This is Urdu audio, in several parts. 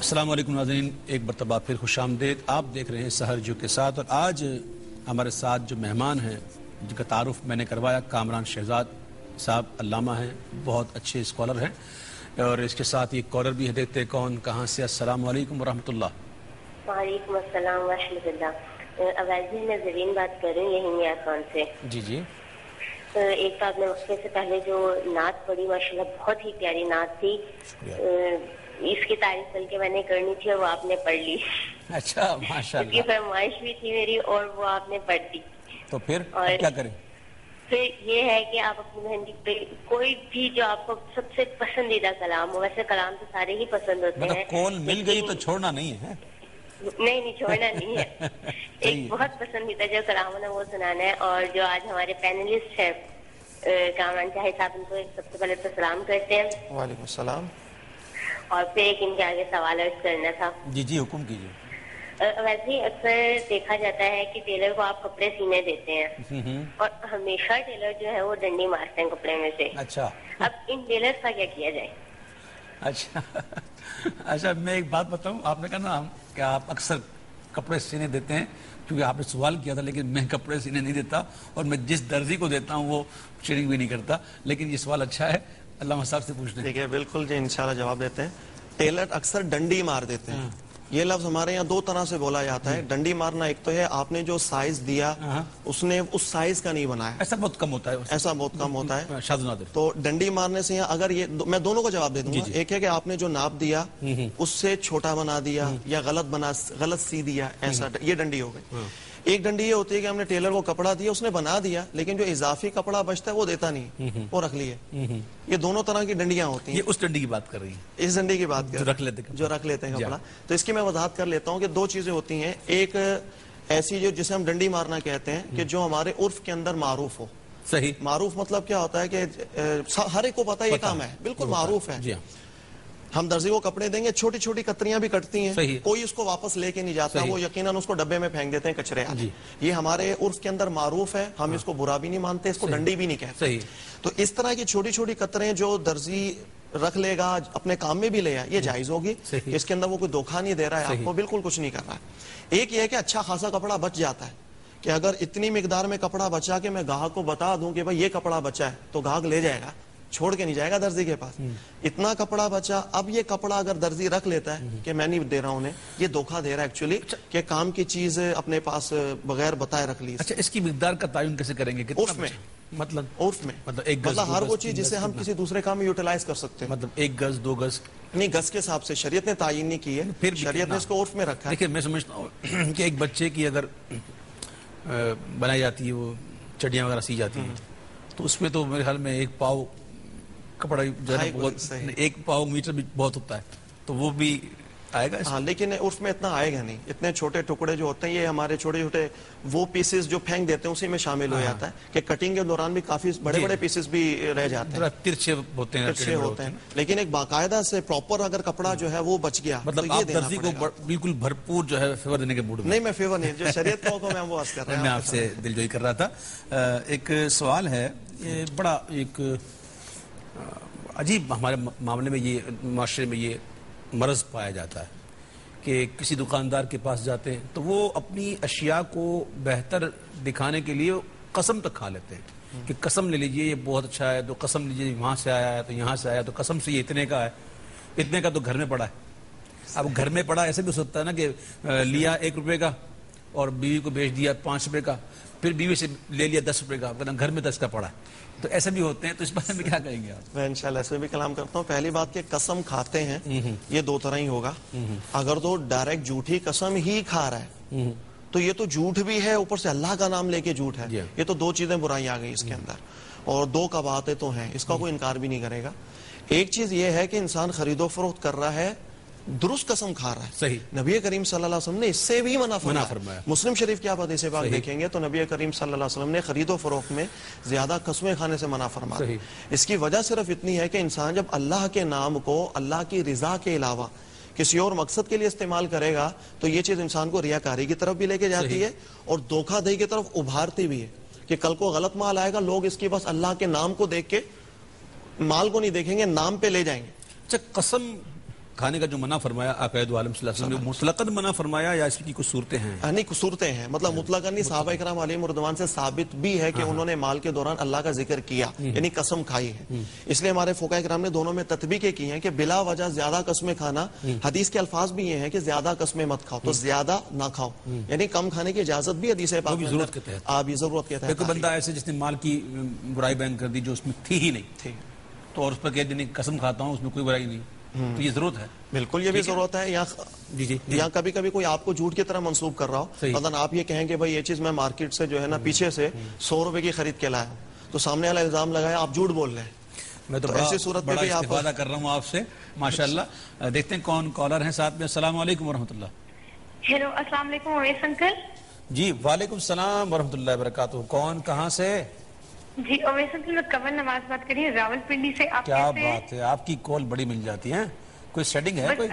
السلام علیکم ناظرین، ایک مرتبہ پھر خوش آمدید۔ آپ دیکھ رہے ہیں سحر جو کے ساتھ، اور آج ہمارے ساتھ جو مہمان ہیں جن کا تعارف میں نے کروایا، کامران شہزاد صاحب علامہ ہیں، بہت اچھے اسکالر ہیں، اور اس کے ساتھ یہ کالر بھی ہے، دیکھتے کون کہاں سے۔ السلام علیکم ورحمۃ اللہ۔ وعلیکم السلام ورحمۃ اللہ۔ اویسی میں زرین بات کر رہی ہوں، یہی میاں خان سے۔ جی جی۔ ایک تو آپ نے وقفے سے پہلے جو نعت پڑھی، ماشاءاللہ بہت ہی پیاری نعت تھی، اس کی تعریف کل کے میں نے کرنی تھی اور وہ آپ نے پڑھ لی۔ اچھا، ماشاءاللہ۔ اس کی فرمائش بھی تھی میری اور وہ آپ نے پڑھ دی۔ تو پھر کیا کریں؟ پھر یہ ہے کہ آپ اپنی بہن پہ کوئی بھی جو آپ کو سب سے پسندیدہ کلام ہو، ویسے کلام تو سارے ہی پسند ہوتے ہیں، کون مل گئی تو چھوڑنا نہیں ہے؟ نہیں چھوڑنا نہیں ہے۔ ایک بہت پسندیدہ جو کلام ہے وہ سنانا ہے، اور جو آج ہمارے پینلسٹ ہیں کامران چاہے صاحب، ان کو سب سے پہلے تو سلام کرتے ہیں۔ وعلیکم السلام۔ اور پھر ایک ان کے آگے سوال عرض کرنا تھا۔ جی جی، حکم کیجیے۔ ویسے ہی اکثر دیکھا جاتا ہے کہ ٹیلر کو آپ کپڑے سینے دیتے ہیں اور ہمیشہ ٹیلر جو ہے وہ ڈنڈی مارتے ہیں کپڑے میں سے۔ اچھا، اب ان ٹیلر کا کیا کیا جائے؟ اچھا میں ایک بات بتاؤں، آپ نے کہا نا کہ آپ اکثر کپڑے سینے دیتے ہیں، کیونکہ آپ نے سوال کیا تھا، لیکن میں کپڑے سینے نہیں دیتا، اور میں جس درزی کو دیتا ہوں وہ شیئرنگ بھی نہیں کرتا، لیکن یہ سوال اچھا ہے، علامہ صاحب سے پوچھتے ہیں۔ ٹھیک ہے، بالکل جی، انشاءاللہ جواب دیتے ہیں۔ ٹیلر اکثر ڈنڈی مار دیتے ہیں۔ یہ لفظ ہمارے یہاں دو طرح سے بولا جاتا ہے۔ ڈنڈی مارنا ایک تو ہے آپ نے جو سائز دیا اس نے اس سائز کا نہیں بنایا، ایسا بہت کم ہوتا ہے، ایسا بہت کم ہوتا ہے، شاذ و نادر۔ تو ڈنڈی مارنے سے اگر یہ میں دونوں کو جواب دے دوں گا۔ ایک ہے کہ آپ نے جو ناپ دیا اس سے چھوٹا بنا دیا یا غلط سی دیا، ایسا یہ ڈنڈی ہو گئی۔ ایک ڈنڈی یہ ہوتی ہے کہ ہم نے ٹیلر کو کپڑا دیا، اس نے بنا دیا، لیکن جو اضافی کپڑا بچتا ہے وہ دیتا نہیں، وہ رکھ لیے۔ یہ دونوں طرح کی ڈنڈیاں ہوتی ہیں۔ یہ اس ڈنڈی کی بات کر رہی ہیں، اس ڈنڈی کی بات کر جو رکھ لیتے ہیں کپڑا۔ تو اس کی میں وضاحت کر لیتا ہوں کہ دو چیزیں ہوتی ہیں۔ ایک ایسی جسے ہم ڈنڈی مارنا کہتے ہیں کہ جو ہمارے عرف کے اندر معروف ہو۔ صحیح۔ معروف مطلب کیا ہوتا ہے کہ ہر ایک کو پتہ یہ کام ہے، بالکل معروف ہے۔ ہم درزی کو کپڑے دیں گے، چھوٹی چھوٹی کتریاں بھی کٹتی ہیں، کوئی اس کو واپس لے کے نہیں جاتا، وہ یقیناً اس کو ڈبے میں پھینک دیتے ہیں کچرے والے۔ یہ ہمارے عرف کے اندر معروف ہے، ہم اس کو برا بھی نہیں مانتے، اس کو ڈنڈی بھی نہیں کہتے۔ تو اس طرح کی چھوٹی چھوٹی کتریں جو درزی رکھ لے گا، اپنے کام میں بھی لے آئے، یہ جائز ہوگی۔ اس کے اندر وہ کوئی دھوکہ نہیں دے رہا ہے آپ کو، بالکل کچھ نہیں کر رہا ہے۔ ایک یہ ہے کہ اچھا خاصا کپڑا بچ جاتا ہے، کہ اگر اتنی مقدار میں کپڑا بچا کہ میں گاہک کو بتا دوں کہ بھائی یہ کپڑا بچا ہے، تو گاہک لے جائے گا، چھوڑ کے نہیں جائے گا درزی کے پاس۔ اتنا کپڑا بچا، اب یہ کپڑا اگر درزی رکھ لیتا ہے کہ میں نہیں دے رہا ہوں انہیں، یہ دھوکہ دے رہا ہے ایکچولی، کہ کام کی چیز اپنے پاس بغیر بتائے رکھ لی۔ اچھا، اس کی مقدار کا تعین کیسے کریں گے؟ عرف میں، مطلب ہر وہ چیز جسے ہم کسی دوسرے کام میں یوٹیلائز کر سکتے ہیں۔ مطلب 1 گز 2 گز نہیں، گز کے حساب سے شریعت نے تعین نہیں کی ہے، شریعت نے اس کو عرف میں رکھا ہے۔ دیکھیں، میں سمجھتا ہوں کہ ایک بچے کی اگر بنائی جاتی ہے، وہ چڑیاں وغیرہ سی جاتی ہیں، تو اس میں تو میرے خیال میں 1 پاؤ کپڑا جو ہے بہت، 1 پاؤ میٹر بھی بہت ہوتا ہے، تو وہ بھی آئے گا۔ ہاں، لیکن عرف میں اتنا آئے گا نہیں۔ اتنے چھوٹے ٹکڑے جو ہوتے ہیں، یہ ہمارے چھوٹے چھوٹے وہ پیسز جو پھینک دیتے ہیں اسی میں شامل ہو جاتا ہے، کہ کٹنگ کے دوران بھی کافی بڑے بڑے پیسز بھی رہ جاتے ہیں، ترچھے ہوتے ہیں۔ لیکن ایک باقاعدہ سے پراپر اگر کپڑا جو ہے وہ بچ گیا، مطلب آپ درزی کو بالکل بھرپور جو ہے فیور دینے کے موڈ میں؟ نہیں، میں فیور نہیں، جو شریعت کا حکم ہے وہ عرض کر رہا ہوں۔ میں آپ سے دلجوئی کر رہا تھا۔ ایک سوال ہے، یہ بڑا ایک عجیب ہمارے معاملے میں، یہ معاشرے میں یہ مرض پایا جاتا ہے کہ کسی دکاندار کے پاس جاتے ہیں تو وہ اپنی اشیاء کو بہتر دکھانے کے لیے قسم تک کھا لیتے ہیں، کہ قسم لے لیجئے یہ بہت اچھا ہے، تو قسم لیجئے وہاں سے آیا ہے، تو یہاں سے آیا، تو قسم سے یہ اتنے کا ہے، اتنے کا تو گھر میں پڑا ہے۔ اب گھر میں پڑا ایسے بھی ہو سکتا ہے نا کہ لیا 1 روپے کا اور بیوی کو بیچ دیا 5 روپے کا، پھر بیوی سے لے لیا 10 روپے کا، گھر میں 10 کا پڑا ہے، تو ایسے بھی ہوتے ہیں۔ تو اس بارے میں کیا کہیں گے آپ؟ میں انشاءاللہ اس میں بھی کلام کرتا ہوں۔ پہلی بات کہ قسم کھاتے ہیں، یہ 2 طرح ہی ہوگا۔ اگر تو ڈائریکٹ جھوٹی قسم ہی کھا رہا ہے تو یہ تو جھوٹ بھی ہے، اوپر سے اللہ کا نام لے کے جھوٹ ہے، یہ تو 2 چیزیں برائی آ گئی اس کے اندر، اور 2 قباحتیں تو ہیں، اس کا کوئی انکار بھی نہیں کرے گا۔ ایک چیز یہ ہے کہ انسان خرید و فروخت کر رہا ہے، درست قسم کھا رہا ہے۔ صحیح۔ نبی کریم صلی اللہ علیہ وسلم نے اس سے بھی منع فرمایا۔ مسلم شریف کی آپ حدیث پاک دیکھیں گے تو نبی کریم صلی اللہ علیہ وسلم نے خرید و فروخت میں زیادہ قسمیں کھانے سے منع فرمایا۔ اس کی وجہ صرف اتنی ہے کہ انسان جب اللہ کے نام کو اللہ کی رضا کے علاوہ کسی اور مقصد کے لیے استعمال کرے گا تو یہ چیز انسان کو ریاکاری کی طرف بھی لے کے جاتی ہے اور دھوکہ دہی کی طرف ابھارتی بھی ہے، کہ کل کو غلط مال آئے گا، لوگ اس کی بس اللہ کے نام کو دیکھ کے، مال کو نہیں دیکھیں گے، نام پہ لے جائیں گے۔ اچھا، قسم کھانے کا جو منع فرمایا آقا دو عالم صلی اللہ علیہ وسلم نے مطلقاً منع فرمایا یا اس کی کچھ صورتیں ہیں؟ نہیں کچھ صورتیں ہیں، مطلب مطلقاً نہیں، صحابہ کرام علیہم رضوان سے ثابت بھی ہے کہ انہوں نے مال کے دوران اللہ کا ذکر کیا، یعنی قسم کھائی ہے. اس لیے ہمارے فقہاء کرام نے دونوں میں تطبیقیں کی ہیں کہ بلا وجہ زیادہ قسمیں کھانا، حدیث کے الفاظ بھی یہ ہیں کہ زیادہ قسمیں مت کھاؤ، تو زیادہ نہ کھاؤ، یعنی کم کھانے کی اجازت بھی حدیث پاک میں ضرورت کے تحت. کوئی بندہ ایسے جس نے مال کی برائی بیان کر دی جو اس میں تھی ہی نہیں، تو اور اس پر کہہ دینے قسم کھاتا ہوں، اس میں کوئی برائی نہیں، تو یہ ضرورت ہے. بالکل یہ بھی ضرورت ہے. یا کبھی کبھی کوئی آپ کو جھوٹ کی طرح منسوب کر رہا ہو، مثلا آپ یہ کہیں کہ بھائی یہ چیز میں مارکیٹ سے جو ہے نا پیچھے سے 100 روپے کی خرید کے لایا ہوں، تو سامنے والا الزام لگایا آپ جھوٹ بول رہے ہیں. میں تو ایسی صورت میں بھی استفادہ کر رہا ہوں آپ سے ماشاءاللہ. دیکھتے ہیں کون کالر ہیں ساتھ میں. السلام علیکم ورحمۃ اللہ. ہیلو السلام علیکم اویس انکل. جی وعلیکم السلام ورحمۃ اللہ وبرکاتہ. کون کہاں سے؟ جی اویس انکل میں قمر نواز بات کر رہی ہوں راول پنڈی سے. آپ کیا بات ہے، آپ کی کال بڑی مل جاتی ہے. کوئی سیٹنگ ہے کوئی؟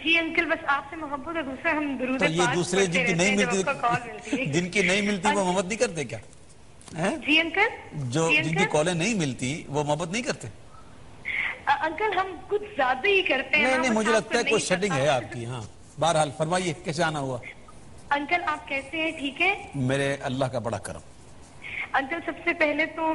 جی انکل بس آپ سے محبت، اور دوسرا ہم درود تو یہ دوسرے جن کی نہیں ملتی، جن کی نہیں ملتی وہ محبت نہیں کرتے کیا؟ جی انکل جو جن کی کالیں نہیں ملتی وہ محبت نہیں کرتے؟ انکل ہم کچھ زیادہ ہی کرتے ہیں. نہیں مجھے لگتا ہے کوئی سیٹنگ ہے آپ کی. ہاں بہرحال فرمائیے کیسے آنا ہوا؟ انکل آپ کیسے ہیں؟ ٹھیک ہے میرے اللہ کا بڑا کرم. انکل سب سے پہلے تو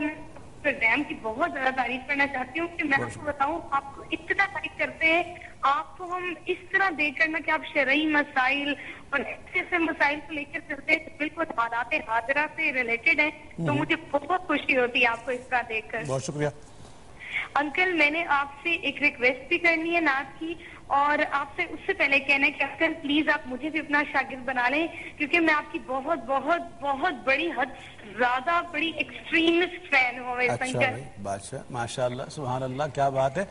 پروگرام کی بہت زیادہ تعریف کرنا چاہتی ہوں کہ میں آپ کو بتاؤں آپ کو اتنا تعریف کرتے ہیں، آپ کو ہم اس طرح دیکھ کرنا کہ آپ شرعی مسائل اور ایسے مسائل کو لے کر چلتے ہیں بالکل حالات حاضرہ سے ریلیٹڈ ہیں، تو مجھے بہت خوشی ہوتی ہے آپ کو اس طرح دیکھ کر. بہت شکریہ. انکل میں نے آپ سے ایک ریکویسٹ بھی کرنی ہے نعت کی، اور آپ سے اس سے پہلے کہنا ہے کہ انکل پلیز آپ مجھے بھی اپنا شاگرد بنا لیں، کیونکہ میں آپ کی بہت بہت بہت بڑی حد زیادہ بڑی ایکسٹریمسٹ فین ہوں. اچھا بھائی بادشاہ ماشاء اللہ سبحان اللہ کیا بات ہے.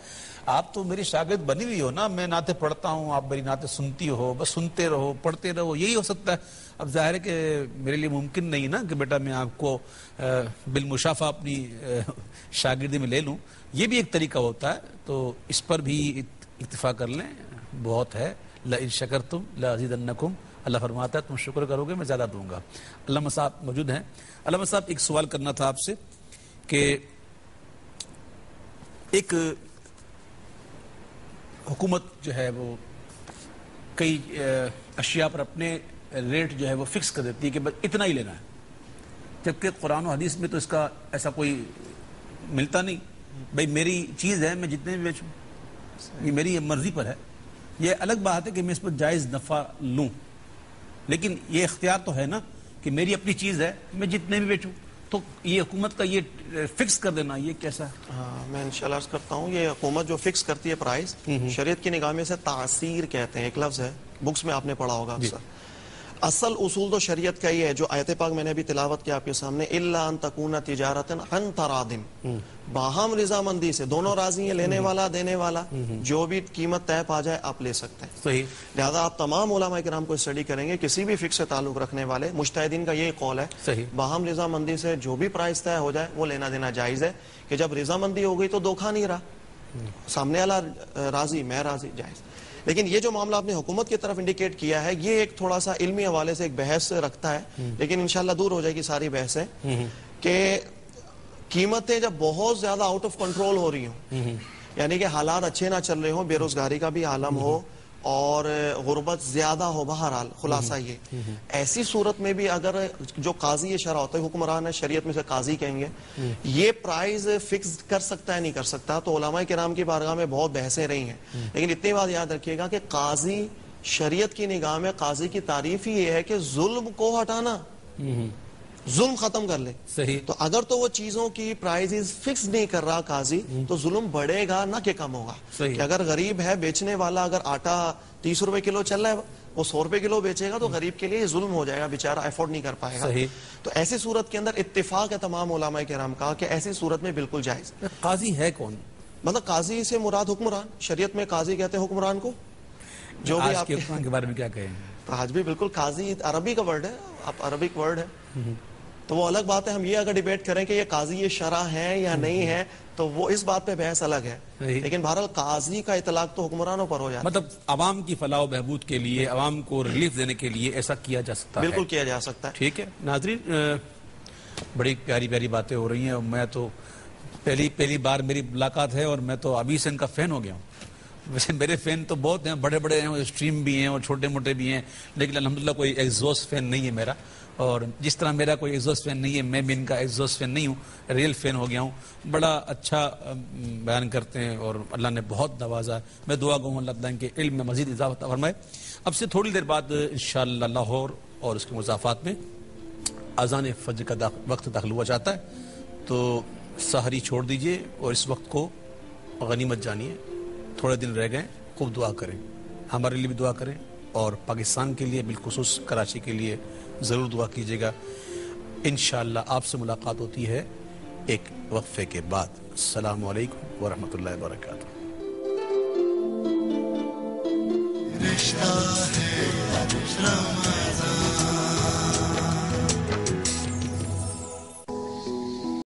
آپ تو میری شاگرد بنی ہوئی ہو نا. میں نعتیں پڑھتا ہوں، آپ میری نعتیں سنتی ہو، بس سنتے رہو پڑھتے رہو، یہی ہو سکتا ہے. اب ظاہر ہے کہ میرے لیے ممکن نہیں نا کہ بیٹا میں آپ کو بالمشافہ اپنی شاگردی میں لے لوں. یہ بھی ایک طریقہ ہوتا ہے، تو اس پر بھی اتفاق کر لیں. بہت ہے لئن شکرتم لازیدنکم. اللہ فرماتا ہے تم شکر کرو گے میں زیادہ دوں گا. علامہ صاحب موجود ہیں. علامہ صاحب ایک سوال کرنا تھا آپ سے کہ ایک حکومت جو ہے وہ کئی اشیاء پر اپنے ریٹ جو ہے وہ فکس کر دیتی ہے کہ بس اتنا ہی لینا ہے، جبکہ قرآن و حدیث میں تو اس کا ایسا کوئی ملتا نہیں. بھئی میری چیز ہے میں جتنے بھی بیچوں، یہ میری مرضی پر ہے. یہ الگ بات ہے کہ میں اس پر جائز نفع لوں، لیکن یہ اختیار تو ہے نا کہ میری اپنی چیز ہے میں جتنے بھی بیچوں. تو یہ حکومت کا یہ فکس کر دینا یہ کیسا ہے؟ ہاں میں انشاءاللہ عرض کرتا ہوں. یہ حکومت جو فکس کرتی ہے پرائز، شریعت کی نگاہ میں سے تعصیر کہتے ہیں. ایک لفظ ہے بکس میں آپ نے پڑھا ہوگا اکثر. اصل اصول تو شریعت کا یہ ہے جو آیت پاک میں نے بھی تلاوت کیا آپ کے سامنے، الا ان تکون تجارتا عن تراض، باہم رضامندی سے، دونوں راضی ہیں، لینے والا دینے والا، جو بھی قیمت طے پا جائے آپ لے سکتے ہیں. صحیح. لہذا آپ تمام علماء کرام کو اسٹڈی کریں گے، کسی بھی فکس سے تعلق رکھنے والے مجتہدین کا یہ قول ہے صحیح باہم رضامندی سے جو بھی پرائز طے ہو جائے وہ لینا دینا جائز ہے. کہ جب رضامندی ہو گئی تو دھوکہ نہیں رہا، سامنے والا راضی میں راضی، جائز. لیکن یہ جو معاملہ آپ نے حکومت کی طرف انڈیکیٹ کیا ہے یہ ایک تھوڑا سا علمی حوالے سے ایک بحث رکھتا ہے، لیکن انشاءاللہ دور ہو جائے گی ساری بحثیں. کہ قیمتیں جب بہت زیادہ آؤٹ آف کنٹرول ہو رہی ہوں، یعنی کہ حالات اچھے نہ چل رہے ہوں، بے روزگاری کا بھی عالم ہو اور غربت زیادہ ہو، بہرحال خلاصہ یہ ایسی صورت میں بھی اگر جو قاضی شرع ہوتا ہے، حکمران ہے شریعت میں سے قاضی کہیں گے، یہ پرائز فکس کر سکتا ہے نہیں کر سکتا، تو علماء کرام کی بارگاہ میں بہت بحثیں رہی ہیں. لیکن اتنی بات یاد رکھیے گا کہ قاضی شریعت کی نگاہ میں قاضی کی تعریف ہی یہ ہے کہ ظلم کو ہٹانا، ظلم ختم کر لے. صحیح. تو اگر تو وہ چیزوں کی پرائزز فکس نہیں کر رہا قاضی تو ظلم بڑھے گا نہ کہ کم ہوگا. کہ اگر غریب ہے بیچنے والا، اگر آٹا 30 روپے کلو چل رہا ہے وہ 100 روپے کلو بیچے گا تو غریب کے لیے ظلم ہو جائے گا، بیچارہ افورڈ نہیں کر پائے گا. تو ایسی صورت کے اندر اتفاق ہے تمام علماء کرام کا کہ ایسی صورت میں بالکل جائز. قاضی ہے کون؟ مطلب قاضی سے مراد حکمران، شریعت میں قاضی کہتے ہیں حکمران کو. جو بھی آپ کے حکمران کے بارے میں کیا کہیں؟ آج بھی بالکل قاضی عربی کا ورڈ ہے، آپ عربک ورڈ ہے، تو وہ الگ بات ہے. ہم یہ اگر ڈیبیٹ کریں کہ یہ قاضی یہ شرع ہے یا نہیں ہے تو وہ اس بات پہ بحث الگ ہے. لیکن بہرحال قاضی کا اطلاق تو حکمرانوں پر ہو جاتا ہے. مطلب عوام کی فلاح و بہبود کے لیے، عوام کو ریلیف دینے کے لیے ایسا کیا جا سکتا ہے. بالکل کیا جا سکتا ہے. ٹھیک ہے ناظرین، بڑی پیاری پیاری باتیں ہو رہی ہیں. میں تو پہلی بار میری ملاقات ہے اور میں تو ابھی سے ان کا فین ہو گیا ہوں. ویسے میرے فین تو بہت ہیں, بڑے بڑے ہیں, اسٹریم بھی ہیں اور چھوٹے موٹے بھی ہیں, لیکن الحمدللہ کوئی ایگزوسٹ فین نہیں ہے میرا. اور جس طرح میرا کوئی ایگزوسٹ فین نہیں ہے, میں بھی ان کا ایگزوسٹ فین نہیں ہوں, ریئل فین ہو گیا ہوں. بڑا اچھا بیان کرتے ہیں اور اللہ نے بہت نوازا ہے. میں دعا گو ہوں اللہ تعالیٰ کے علم میں مزید اضافہ فرمائے. اب سے تھوڑی دیر بعد انشاءاللہ لاہور اور اس کے مضافات میں اذان فجر کا وقت داخل ہوا جاتا ہے, تو سحری چھوڑ دیجئے اور اس وقت کو غنیمت جانیے. تھوڑے دن رہ گئے, خوب دعا کریں, ہمارے لیے بھی دعا کریں اور پاکستان کے لیے بالخصوص کراچی کے لیے ضرور دعا کیجیے گا. انشاءاللہ آپ سے ملاقات ہوتی ہے ایک وقفے کے بعد. السلام علیکم ورحمۃ اللہ وبرکاتہ.